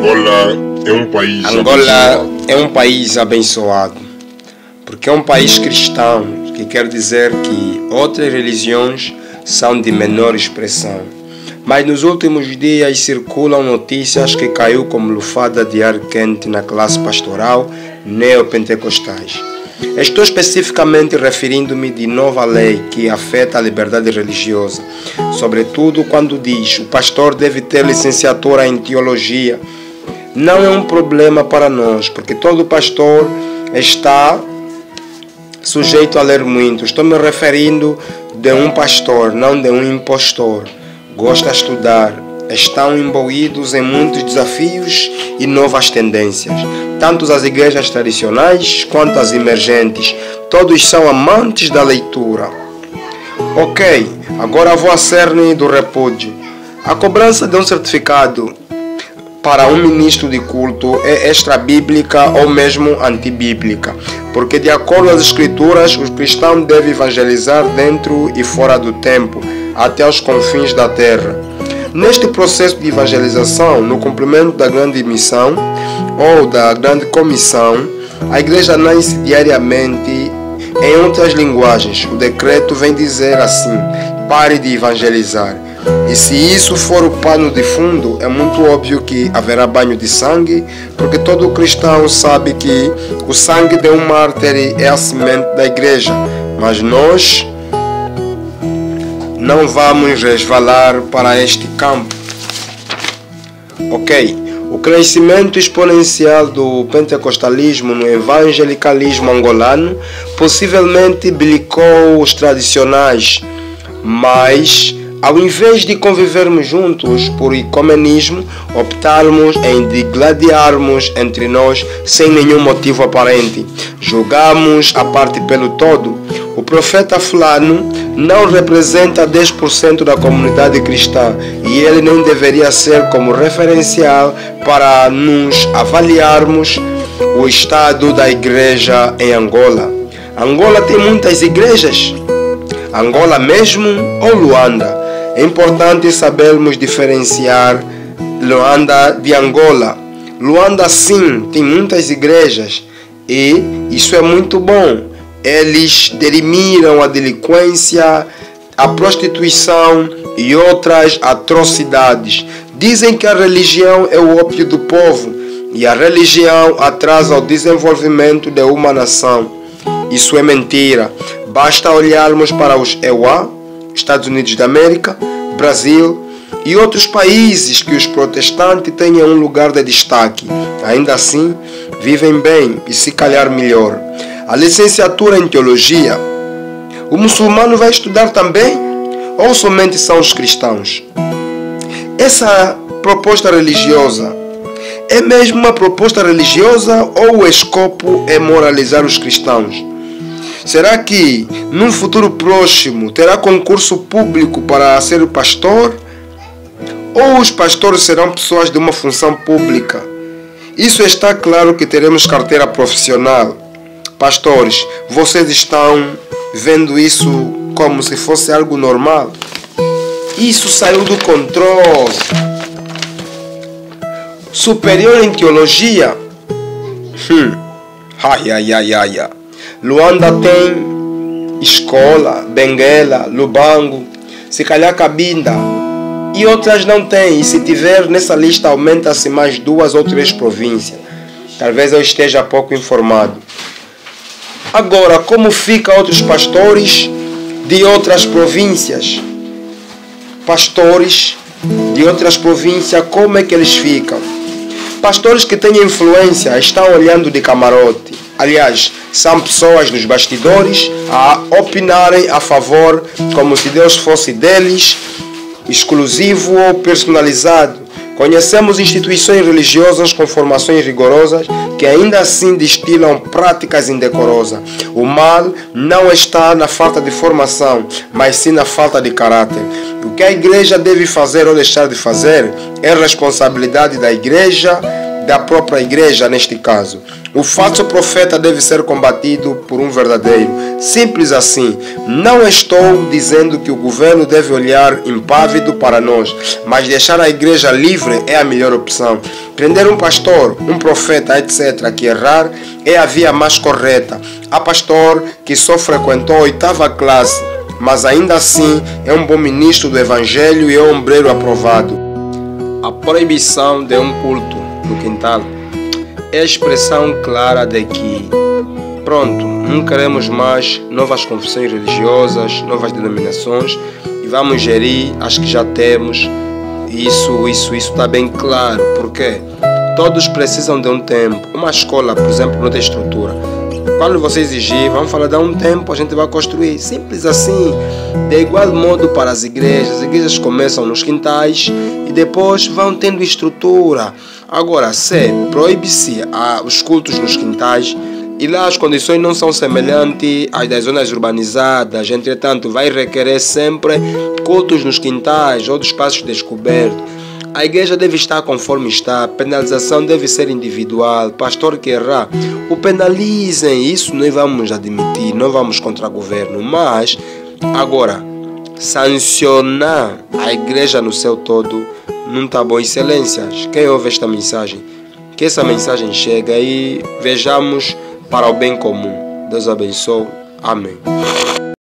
Angola é um país abençoado, porque é um país cristão, que quer dizer que outras religiões são de menor expressão. Mas nos últimos dias circulam notícias que caiu como lufada de ar quente na classe pastoral neopentecostais. Estou especificamente referindo-me de nova lei que afeta a liberdade religiosa, sobretudo quando diz o pastor deve ter licenciatura em teologia. Não é um problema para nós, porque todo pastor está sujeito a ler muito. Estou me referindo de um pastor, não de um impostor. Gosta de estudar, estão imbuídos em muitos desafios e novas tendências. Tanto as igrejas tradicionais quanto as emergentes, todos são amantes da leitura. Ok, agora vou à cerne do repúdio. A cobrança de um certificado para um ministro de culto é extra-bíblica ou mesmo antibíblica, porque de acordo com as escrituras, o cristão deve evangelizar dentro e fora do templo, até os confins da terra. Neste processo de evangelização, no cumprimento da grande missão ou da grande comissão, a igreja nasce diariamente em outras linguagens. O decreto vem dizer assim: pare de evangelizar. E se isso for o pano de fundo, é muito óbvio que haverá banho de sangue, porque todo cristão sabe que o sangue de um mártir é a semente da igreja. Mas nós não vamos resvalar para este campo. Ok, o crescimento exponencial do pentecostalismo no evangelicalismo angolano possivelmente belicou os tradicionais, mas ao invés de convivermos juntos por ecumenismo, optarmos em digladiarmos entre nós sem nenhum motivo aparente. Julgamos a parte pelo todo. O profeta fulano não representa 10% da comunidade cristã e ele nem deveria ser como referencial para nos avaliarmos o estado da igreja em Angola. Angola tem muitas igrejas? Angola mesmo ou Luanda? É importante sabermos diferenciar Luanda de Angola. Luanda sim tem muitas igrejas e isso é muito bom. Eles derimiram a delinquência, a prostituição e outras atrocidades. Dizem que a religião é o ópio do povo e a religião atrasa o desenvolvimento de uma nação. Isso é mentira. Basta olharmos para os EUA, Estados Unidos da América, Brasil e outros países que os protestantes tenham um lugar de destaque. Ainda assim, vivem bem e se calhar melhor. A licenciatura em teologia, o muçulmano vai estudar também? Ou somente são os cristãos? Essa proposta religiosa é mesmo uma proposta religiosa ou o escopo é moralizar os cristãos? Será que, num futuro próximo, terá concurso público para ser pastor? Ou os pastores serão pessoas de uma função pública? Isso está claro que teremos carteira profissional. Pastores, vocês estão vendo isso como se fosse algo normal? Isso saiu do controle. Superior em teologia? Luanda tem escola, Benguela, Lubango, se calhar Cabinda e outras não tem. E se tiver nessa lista aumenta-se mais 2 ou 3 províncias. Talvez eu esteja pouco informado. Agora, como ficam outros pastores de outras províncias? Pastores de outras províncias, como é que eles ficam? Pastores que têm influência estão olhando de camarote. Aliás, são pessoas nos bastidores a opinarem a favor, como se Deus fosse deles, exclusivo ou personalizado. Conhecemos instituições religiosas com formações rigorosas que ainda assim destilam práticas indecorosas. O mal não está na falta de formação, mas sim na falta de caráter. O que a igreja deve fazer ou deixar de fazer é responsabilidade da igreja, da própria igreja neste caso. O falso profeta deve ser combatido por um verdadeiro. Simples assim. Não estou dizendo que o governo deve olhar impávido para nós, mas deixar a igreja livre é a melhor opção. Prender um pastor, um profeta, etc., que errar é a via mais correta. Há pastor que só frequentou a 8ª classe, mas ainda assim é um bom ministro do evangelho e é um obreiro aprovado. A proibição de um culto no quintal é a expressão clara de que, pronto, não queremos mais novas confissões religiosas, novas denominações, e vamos gerir as que já temos. Isso está bem claro, porque todos precisam de um tempo. Uma escola, por exemplo, não tem estrutura. Quando você exigir, vamos falar de um tempo, a gente vai construir. Simples assim. De igual modo para as igrejas começam nos quintais e depois vão tendo estrutura. Agora, se proíbe-se os cultos nos quintais e lá as condições não são semelhantes às das zonas urbanizadas, entretanto, vai requerer sempre cultos nos quintais ou dos espaços descobertos. A igreja deve estar conforme está, a penalização deve ser individual. Pastor que errar, o penalizem, isso nós vamos admitir, não vamos contra o governo, mas agora, sancionar a igreja no seu todo não está bom. Excelências, quem ouve esta mensagem, que essa mensagem chegue e vejamos para o bem comum. Deus abençoe. Amém.